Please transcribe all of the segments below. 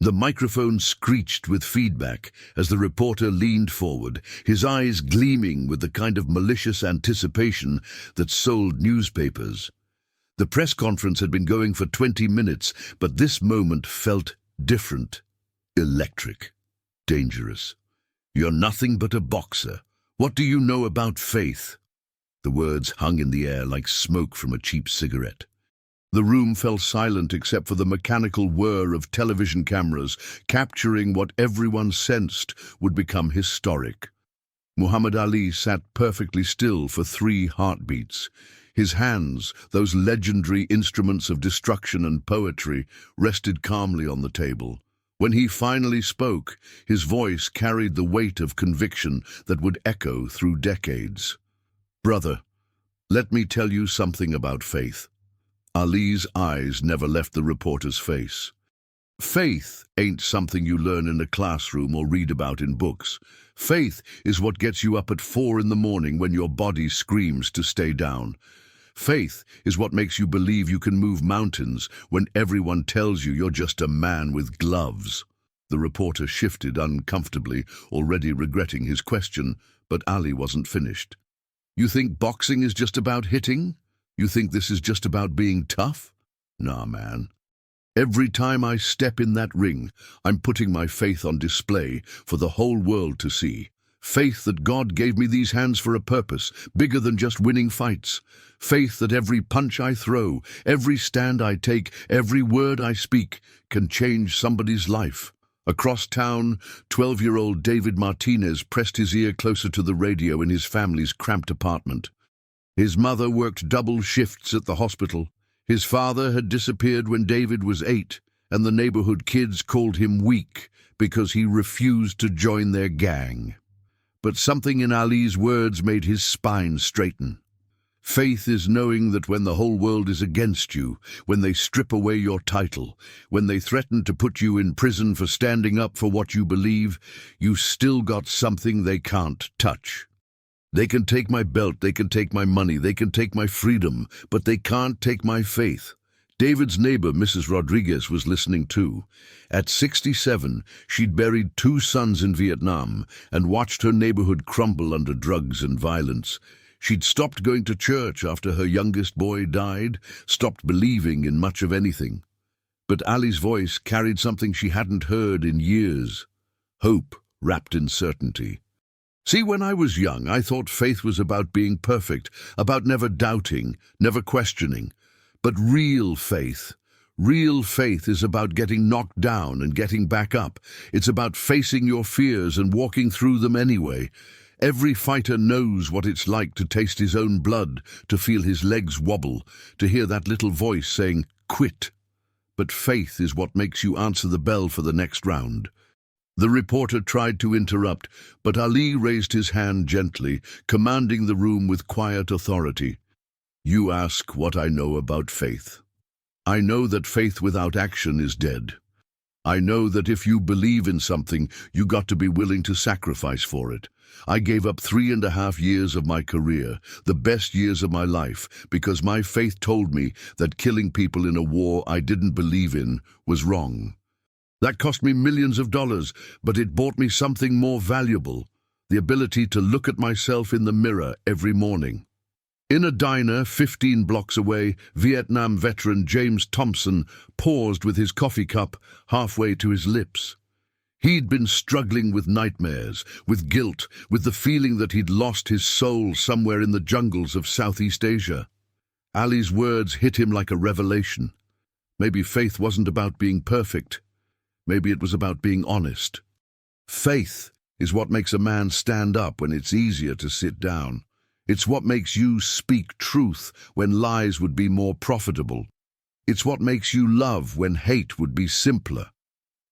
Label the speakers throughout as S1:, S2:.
S1: The microphone screeched with feedback as the reporter leaned forward, his eyes gleaming with the kind of malicious anticipation that sold newspapers. The press conference had been going for 20 minutes, but this moment felt different, electric, dangerous. "You're nothing but a boxer. What do you know about faith?" The words hung in the air like smoke from a cheap cigarette. The room fell silent except for the mechanical whir of television cameras, capturing what everyone sensed would become historic. Muhammad Ali sat perfectly still for 3 heartbeats. His hands, those legendary instruments of destruction and poetry, rested calmly on the table. When he finally spoke, his voice carried the weight of conviction that would echo through decades. "Brother, let me tell you something about faith." Ali's eyes never left the reporter's face. "Faith ain't something you learn in a classroom or read about in books. Faith is what gets you up at 4 in the morning when your body screams to stay down. Faith is what makes you believe you can move mountains when everyone tells you you're just a man with gloves." The reporter shifted uncomfortably, already regretting his question, but Ali wasn't finished. "You think boxing is just about hitting? You think this is just about being tough? Nah, man. Every time I step in that ring, I'm putting my faith on display for the whole world to see. Faith that God gave me these hands for a purpose, bigger than just winning fights. Faith that every punch I throw, every stand I take, every word I speak can change somebody's life." Across town, 12-year-old David Martinez pressed his ear closer to the radio in his family's cramped apartment. His mother worked double shifts at the hospital. His father had disappeared when David was 8, and the neighborhood kids called him weak because he refused to join their gang. But something in Ali's words made his spine straighten. Faith is knowing that when the whole world is against you, when they strip away your title, when they threaten to put you in prison for standing up for what you believe, you still got something they can't touch. "They can take my belt, they can take my money, they can take my freedom, but they can't take my faith." David's neighbor, Mrs. Rodriguez, was listening too. At 67, she'd buried 2 sons in Vietnam and watched her neighborhood crumble under drugs and violence. She'd stopped going to church after her youngest boy died, stopped believing in much of anything. But Ali's voice carried something she hadn't heard in years: hope wrapped in certainty. "See, when I was young, I thought faith was about being perfect, about never doubting, never questioning. But real faith is about getting knocked down and getting back up. It's about facing your fears and walking through them anyway. Every fighter knows what it's like to taste his own blood, to feel his legs wobble, to hear that little voice saying, 'Quit.' But faith is what makes you answer the bell for the next round." The reporter tried to interrupt, but Ali raised his hand gently, commanding the room with quiet authority. "You ask what I know about faith. I know that faith without action is dead. I know that if you believe in something, you got to be willing to sacrifice for it. I gave up 3.5 years of my career, the best years of my life, because my faith told me that killing people in a war I didn't believe in was wrong. That cost me millions of dollars, but it bought me something more valuable: the ability to look at myself in the mirror every morning." In a diner 15 blocks away, Vietnam veteran James Thompson paused with his coffee cup halfway to his lips. He'd been struggling with nightmares, with guilt, with the feeling that he'd lost his soul somewhere in the jungles of Southeast Asia. Ali's words hit him like a revelation. Maybe faith wasn't about being perfect. Maybe it was about being honest. Faith is what makes a man stand up when it's easier to sit down. It's what makes you speak truth when lies would be more profitable. It's what makes you love when hate would be simpler.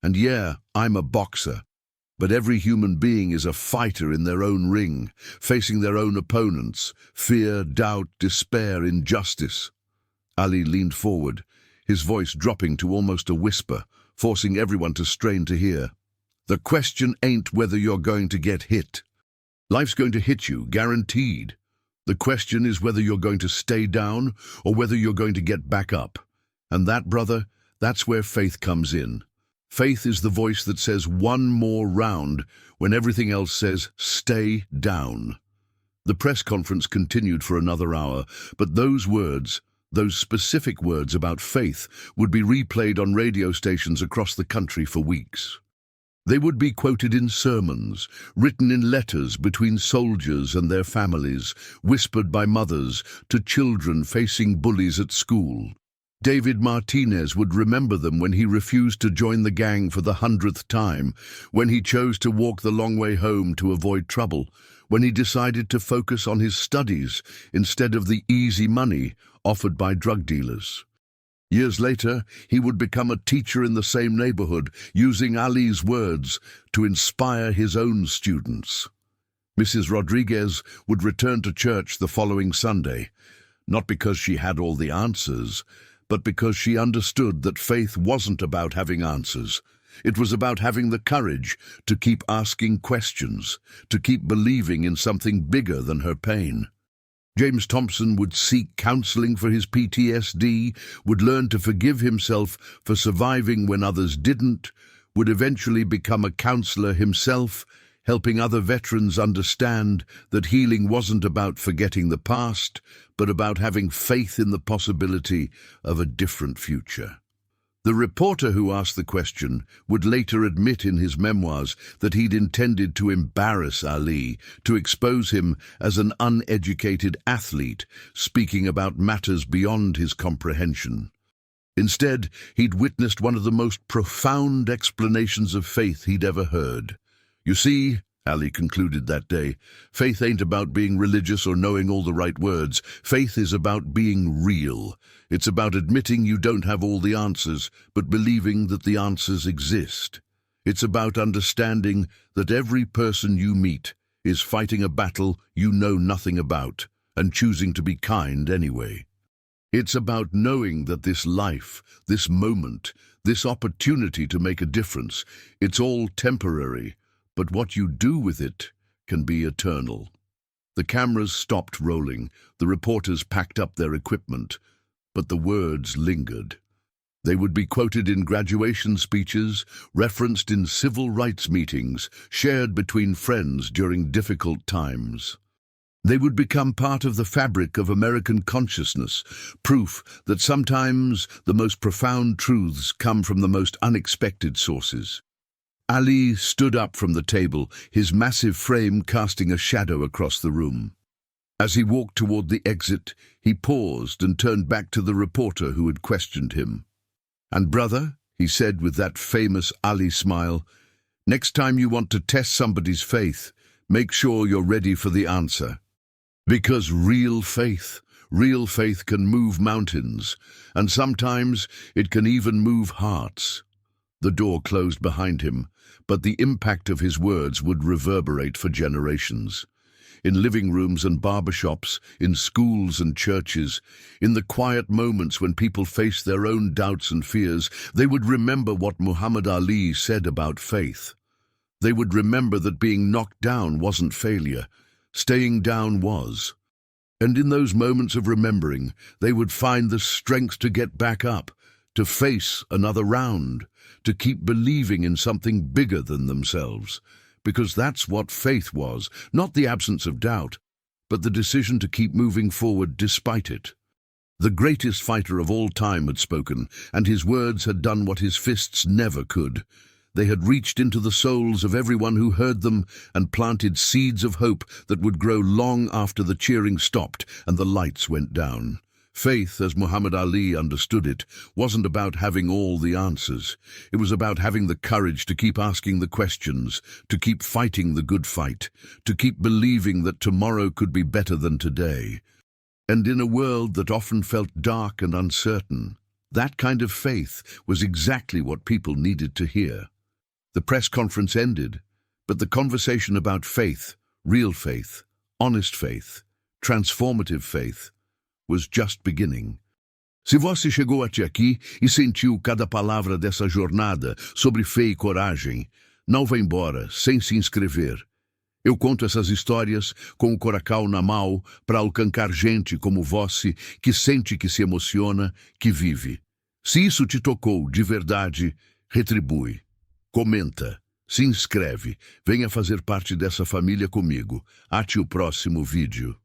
S1: And yeah, I'm a boxer, but every human being is a fighter in their own ring, facing their own opponents: fear, doubt, despair, injustice. Ali leaned forward, his voice dropping to almost a whisper, forcing everyone to strain to hear. "The question ain't whether you're going to get hit. Life's going to hit you, guaranteed. The question is whether you're going to stay down or whether you're going to get back up. And that, brother, that's where faith comes in. Faith is the voice that says one more round when everything else says stay down. The press conference continued for another hour, but those words, those specific words about faith, would be replayed on radio stations across the country for weeks. They would be quoted in sermons, written in letters between soldiers and their families, whispered by mothers to children facing bullies at school. David Martinez would remember them when he refused to join the gang for the 100th time, when he chose to walk the long way home to avoid trouble, when he decided to focus on his studies instead of the easy money offered by drug dealers. Years later, he would become a teacher in the same neighborhood, using Ali's words to inspire his own students. Mrs. Rodriguez would return to church the following Sunday, not because she had all the answers, but because she understood that faith wasn't about having answers. It was about having the courage to keep asking questions, to keep believing in something bigger than her pain. James Thompson would seek counseling for his PTSD, would learn to forgive himself for surviving when others didn't, would eventually become a counselor himself, helping other veterans understand that healing wasn't about forgetting the past, but about having faith in the possibility of a different future. The reporter who asked the question would later admit in his memoirs that he'd intended to embarrass Ali, to expose him as an uneducated athlete, speaking about matters beyond his comprehension. Instead, he'd witnessed one of the most profound explanations of faith he'd ever heard. "You see," Ali concluded that day, "faith ain't about being religious or knowing all the right words. Faith is about being real. It's about admitting you don't have all the answers, but believing that the answers exist. It's about understanding that every person you meet is fighting a battle you know nothing about, and choosing to be kind anyway. It's about knowing that this life, this moment, this opportunity to make a difference, it's all temporary, but what you do with it can be eternal." The cameras stopped rolling, the reporters packed up their equipment, but the words lingered. They would be quoted in graduation speeches, referenced in civil rights meetings, shared between friends during difficult times. They would become part of the fabric of American consciousness, proof that sometimes the most profound truths come from the most unexpected sources. Ali stood up from the table, his massive frame casting a shadow across the room. As he walked toward the exit, he paused and turned back to the reporter who had questioned him. "And brother," he said with that famous Ali smile, "next time you want to test somebody's faith, make sure you're ready for the answer. Because real faith can move mountains, and sometimes it can even move hearts." The door closed behind him, but the impact of his words would reverberate for generations. In living rooms and barbershops, in schools and churches, in the quiet moments when people face their own doubts and fears, they would remember what Muhammad Ali said about faith. They would remember that being knocked down wasn't failure, staying down was. And in those moments of remembering, they would find the strength to get back up, to face another round, to keep believing in something bigger than themselves. Because that's what faith was, not the absence of doubt, but the decision to keep moving forward despite it. The greatest fighter of all time had spoken, and his words had done what his fists never could. They had reached into the souls of everyone who heard them and planted seeds of hope that would grow long after the cheering stopped and the lights went down. Faith, as Muhammad Ali understood it, wasn't about having all the answers. It was about having the courage to keep asking the questions, to keep fighting the good fight, to keep believing that tomorrow could be better than today. And in a world that often felt dark and uncertain, that kind of faith was exactly what people needed to hear. The press conference ended, but the conversation about faith, real faith, honest faith, transformative faith, was just beginning. Se você chegou até aqui e sentiu cada palavra dessa jornada sobre fé e coragem, não vá embora sem se inscrever. Eu conto essas histórias com o coração na mão para alcançar gente como você que sente, que se emociona, que vive. Se isso te tocou de verdade, retribui, comenta, se inscreve, venha fazer parte dessa família comigo. Ate o próximo vídeo.